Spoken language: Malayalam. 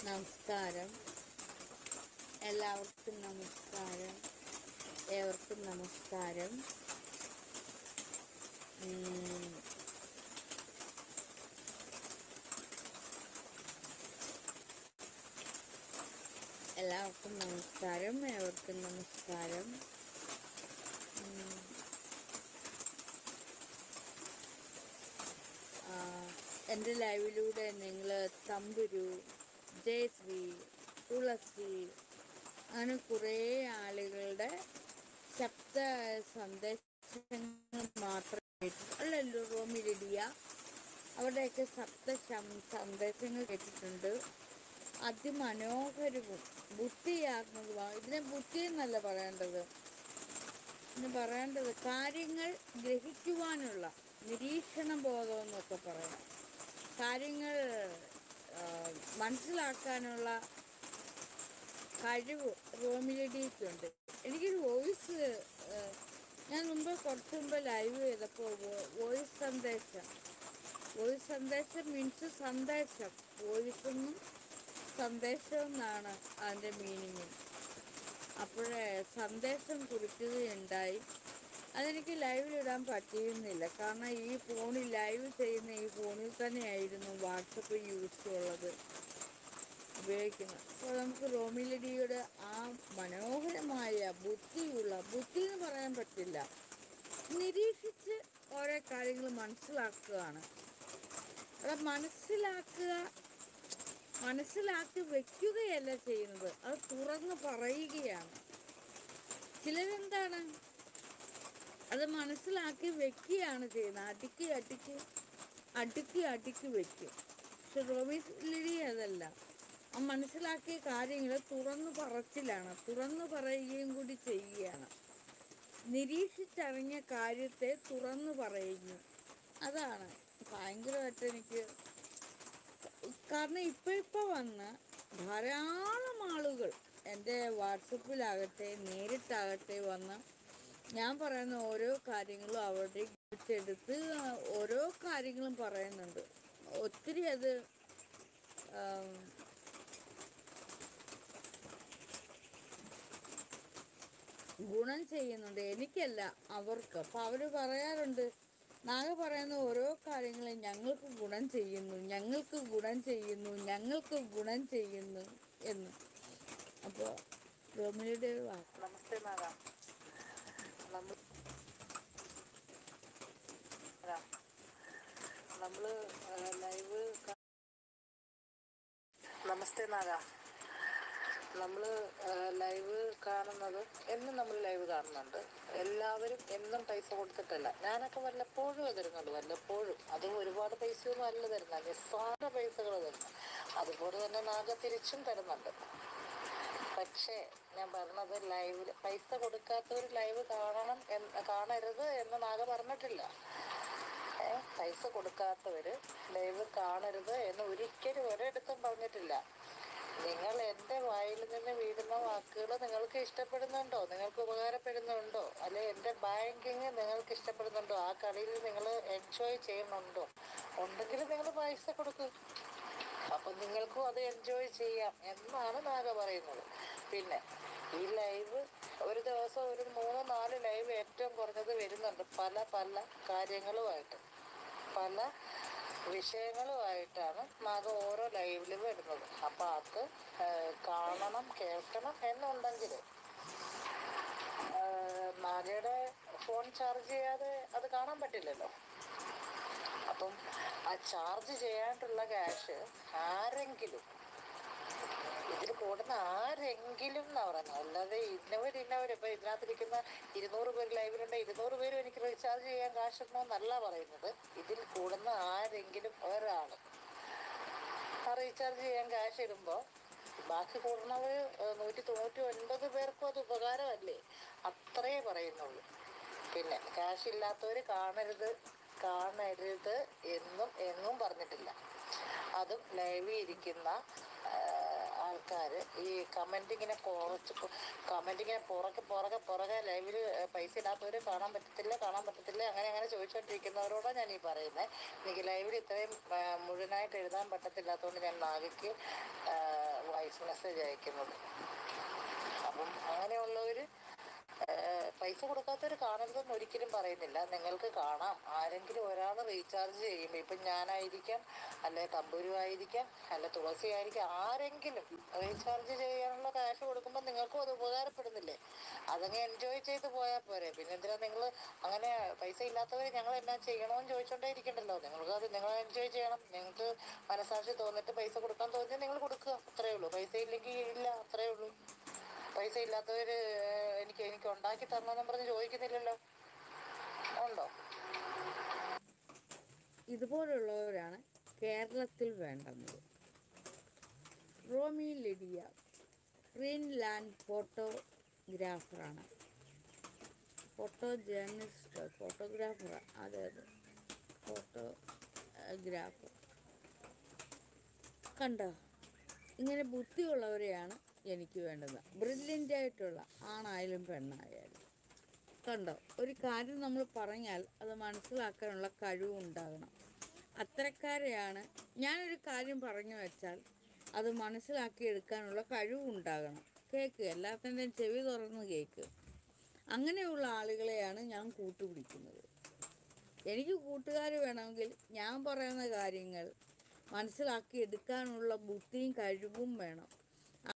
നമസ്കാരം. എല്ലാവർക്കും നമസ്കാരം. ഏവർക്കും നമസ്കാരം. എല്ലാവർക്കും നമസ്കാരം. ഏവർക്കും നമസ്കാരം. എൻ്റെ ലൈവിലൂടെ നിങ്ങൾ തമ്പുരു, ജയശ്രീ, തുളസി അങ്ങനെ കുറേ ആളുകളുടെ ശബ്ദ സന്ദേശങ്ങൾ മാത്രമേ അല്ലല്ലോ റോമിലിഡിയ അവരുടെയൊക്കെ സന്ദേശങ്ങൾ കേട്ടിട്ടുണ്ട്. അതിമനോഹരവും ബുദ്ധിയാകുന്നതുമാണ്. ഇതിനെ ബുദ്ധി എന്നല്ല പറയേണ്ടത്, കാര്യങ്ങൾ ഗ്രഹിക്കുവാനുള്ള നിരീക്ഷണ ബോധം എന്നൊക്കെ പറയാം. കാര്യങ്ങൾ മനസ്സിലാക്കാനുള്ള കഴിവ് റോമിലിഡിക്കുണ്ട്. എനിക്കൊരു വോയിസ് ഞാൻ കുറച്ച് മുമ്പ് ലൈവ് ചെയ്തപ്പോൾ വോയിസ് സന്ദേശം മീൻസ് സന്ദേശം, വോയിസ് എന്നും സന്ദേശം എന്നാണ് അതിൻ്റെ മീനിങ്. അപ്പോഴേ സന്ദേശം കുറിക്കുകയുണ്ടായി. അതെനിക്ക് ലൈവിലിടാൻ പറ്റിയിരുന്നില്ല, കാരണം ഈ ഫോണിൽ ലൈവ് ചെയ്യുന്ന ഈ ഫോണിൽ തന്നെയായിരുന്നു വാട്സപ്പ് ഉപയോഗിക്കുന്നത്. അപ്പോൾ നമുക്ക് റോമിലിഡിയുടെ ആ മനോഹരമായ ബുദ്ധി എന്ന് പറയാൻ പറ്റില്ല, നിരീക്ഷിച്ച് ഓരോ കാര്യങ്ങൾ മനസ്സിലാക്കുകയാണ്. അത് മനസ്സിലാക്കി വെക്കുകയല്ല ചെയ്യുന്നത്, അത് തുറന്ന് പറയുകയാണ്. ചിലരെന്താണ് അത് മനസ്സിലാക്കി വെക്കുകയാണ് ചെയ്യുന്നത്, അടുക്കി വെക്കും. പക്ഷെ റോമിലിഡി അതല്ല, ആ മനസ്സിലാക്കിയ കാര്യങ്ങൾ തുറന്നു പറയുകയും കൂടി ചെയ്യുകയാണ്. നിരീക്ഷിച്ചറിഞ്ഞ കാര്യത്തെ തുറന്നു പറയുന്നു. അതാണ് ഭയങ്കരമായിട്ട് എനിക്ക്, കാരണം ഇപ്പോൾ വന്ന് ധാരാളം ആളുകൾ എൻ്റെ വാട്സപ്പിലാകട്ടെ നേരിട്ടാകട്ടെ വന്ന് ഞാൻ പറയുന്ന ഓരോ കാര്യങ്ങളും അവരുടെ എടുത്ത് ഓരോ കാര്യങ്ങളും പറയുന്നുണ്ട്. ഒത്തിരി അത് ഗുണം ചെയ്യുന്നുണ്ട്, എനിക്കല്ല അവർക്ക്. അപ്പം അവർ പറയാറുണ്ട്, നാഗ പറയുന്ന ഓരോ കാര്യങ്ങളും ഞങ്ങൾക്ക് ഗുണം ചെയ്യുന്നു എന്ന്. അപ്പോൾ റോമിലിയുടെ നമസ്തേ നാഗ. നമ്മൾ ലൈവ് നമസ്തേ നാഗ. നമ്മൾ ലൈവ് കാണുന്നത് എന്നും നമ്മൾ ലൈവ് കാണുന്നുണ്ട്. എല്ലാവരും എന്നും പൈസ കൊടുത്തിട്ടല്ല, ഞാനൊക്കെ വല്ലപ്പോഴും തരുന്നുള്ളൂ, വല്ലപ്പോഴും. അത് ഒരുപാട് പൈസയൊന്നും അല്ല തരുന്നത്, നിസ്സാര പൈസകൾ തരുന്നു. അതുപോലെ തന്നെ നാഗ തിരിച്ചും തരുന്നുണ്ട്. പക്ഷേ ഞാൻ പറഞ്ഞത്, ലൈവിൽ പൈസ കൊടുക്കാത്തവർ ലൈവ് കാണരുത് എന്ന് നാഗ പറഞ്ഞിട്ടില്ല. പൈസ കൊടുക്കാത്തവർ ലൈവ് കാണരുത് എന്ന് ഒരിക്കലും ഒരിടത്തും പറഞ്ഞിട്ടില്ല. നിങ്ങൾ എൻ്റെ വായിൽ നിന്ന് വീഴുന്ന വാക്കുകൾ നിങ്ങൾക്ക് ഇഷ്ടപ്പെടുന്നുണ്ടോ, നിങ്ങൾക്ക് ഉപകാരപ്പെടുന്നുണ്ടോ, അല്ലെ എൻ്റെ ബാങ്കിങ് നിങ്ങൾക്ക് ഇഷ്ടപ്പെടുന്നുണ്ടോ, ആ കളിയിൽ നിങ്ങൾ എൻജോയ് ചെയ്യുന്നുണ്ടോ, ഉണ്ടെങ്കിൽ നിങ്ങൾ പൈസ കൊടുക്കും. അപ്പം നിങ്ങൾക്കും അത് എൻജോയ് ചെയ്യാം എന്നാണ് നാഗ പറയുന്നത്. പിന്നെ ഈ ലൈവ് ഒരു ദിവസം ഒരു 3-4 ലൈവ് ഏറ്റവും കുറഞ്ഞത് വരുന്നുണ്ട്, പല കാര്യങ്ങളുമായിട്ട്, പല വിഷയങ്ങളുമായിട്ടാണ് നാഗ ഓരോ ലൈവിലും വരുന്നത്. അപ്പം അത് കാണണം, കേൾക്കണം എന്നുണ്ടെങ്കിൽ നാഗയുടെ ഫോൺ ചാർജ് ചെയ്യാതെ അത് കാണാൻ പറ്റില്ലല്ലോ. അപ്പം ആ ചാർജ് ചെയ്യാനുള്ള ക്യാഷ് ആരെങ്കിലും, ഇതിൽ കൂടുന്ന ആരെങ്കിലും എന്നാ പറയുന്നത്, അല്ലാതെ ഇന്നവർ ഇപ്പം ഇതിനകത്തിരിക്കുന്ന 200 പേര് ലൈവിലുണ്ട്, 200 പേരും എനിക്ക് റീചാർജ് ചെയ്യാൻ കാശൊന്നല്ല പറയുന്നത്. ഇതിൽ കൂടുന്ന ആരെങ്കിലും ഒരാൾ ആ റീചാർജ് ചെയ്യാൻ ക്യാഷ് ഇടുമ്പോൾ ബാക്കി കൂടുന്നത് 199 പേർക്കും അത് ഉപകാരമല്ലേ, അത്രയേ പറയുന്നുള്ളൂ. പിന്നെ ക്യാഷ് ഇല്ലാത്തവർ കാണരുത് എന്നും പറഞ്ഞിട്ടില്ല. അതും ലൈവിൽ ഇരിക്കുന്ന ആൾക്കാർ ഈ കമൻറ്റിങ്ങനെ പുറകെ ലൈവിൽ പൈസ ഇടാത്തവർ കാണാൻ പറ്റത്തില്ല അങ്ങനെ ചോദിച്ചുകൊണ്ടിരിക്കുന്നവരോടാണ് ഞാൻ ഈ പറയുന്നത്. എനിക്ക് ലൈവിൽ ഇത്രയും മുഴുവനായിട്ട് എഴുതാൻ പറ്റത്തില്ലാത്തതുകൊണ്ട് ഞാൻ നാഗയ്ക്ക് വോയിസ് മെസ്സേജ് അയക്കുന്നത്. അപ്പം അങ്ങനെയുള്ളവർ പൈസ കൊടുക്കാത്തവർ കാണരുതെന്ന് ഒരിക്കലും പറയുന്നില്ല. നിങ്ങൾക്ക് കാണാം. ആരെങ്കിലും ഒരാൾ റീചാർജ് ചെയ്യുമ്പോൾ, ഇപ്പം ഞാനായിരിക്കാം, അല്ലെ തമ്പുരു ആയിരിക്കാം, അല്ലെ തുളസി ആയിരിക്കാം, ആരെങ്കിലും റീചാർജ് ചെയ്യാനുള്ള കാശ് കൊടുക്കുമ്പോൾ നിങ്ങൾക്കും അത് ഉപകാരപ്പെടുന്നില്ലേ? അതങ്ങ് എൻജോയ് ചെയ്ത് പോയാൽ പോരെ. പിന്നെ എന്തിനാ നിങ്ങൾ അങ്ങനെ പൈസ ഇല്ലാത്തവർ ഞങ്ങൾ എന്നാ ചെയ്യണമെന്ന് ചോദിച്ചോണ്ടേ ഇരിക്കണ്ടല്ലോ. നിങ്ങൾ എൻജോയ് ചെയ്യണം. നിങ്ങൾക്ക് മനസാക്ഷി തോന്നിട്ട് പൈസ കൊടുക്കാൻ തോന്നിയാൽ നിങ്ങൾ കൊടുക്കുക, അത്രയേ ഉള്ളൂ. പൈസ ഇല്ലെങ്കിൽ ഇല്ല, അത്രയേ ഉള്ളൂ. പൈസ ഇല്ലാത്തവർ എനിക്ക് ഉണ്ടാക്കി തരണമെന്നും പറഞ്ഞ് ചോദിക്കുന്നില്ലല്ലോ. ഉണ്ടോ? ഇതുപോലുള്ളവരാണ് കേരളത്തിൽ വേണ്ടുന്നത്. റോമി ലിഡിയ ഗ്രീൻലാൻഡ് ഫോട്ടോഗ്രാഫറാണ്. ജേർണലിസ്റ്റ്, ഫോട്ടോഗ്രാഫറാണ്. അതെ, ഫോട്ടോഗ്രാഫർ. കണ്ടോ, ഇങ്ങനെ ബുദ്ധിയുള്ളവരെയാണ് എനിക്ക് വേണ്ടത്. ബ്രില്യൻ്റ് ആയിട്ടുള്ള ആണായാലും പെണ്ണായാലും. കണ്ടോ, ഒരു കാര്യം നമ്മൾ പറഞ്ഞാൽ അത് മനസ്സിലാക്കാനുള്ള കഴിവുണ്ടാകണം. അത്തരക്കാരെയാണ്. ഞാനൊരു കാര്യം പറഞ്ഞു വെച്ചാൽ അത് മനസ്സിലാക്കിയെടുക്കാനുള്ള കഴിവുണ്ടാകണം. കേൾക്ക്, എല്ലാത്തിൻ്റെയും ചെവി തുറന്ന് കേൾക്ക്. അങ്ങനെയുള്ള ആളുകളെയാണ് ഞാൻ കൂട്ടുപിടിക്കുന്നത്. എനിക്ക് കൂട്ടുകാർ വേണമെങ്കിൽ ഞാൻ പറയുന്ന കാര്യങ്ങൾ മനസ്സിലാക്കിയെടുക്കാനുള്ള ബുദ്ധിയും കഴിവും വേണം.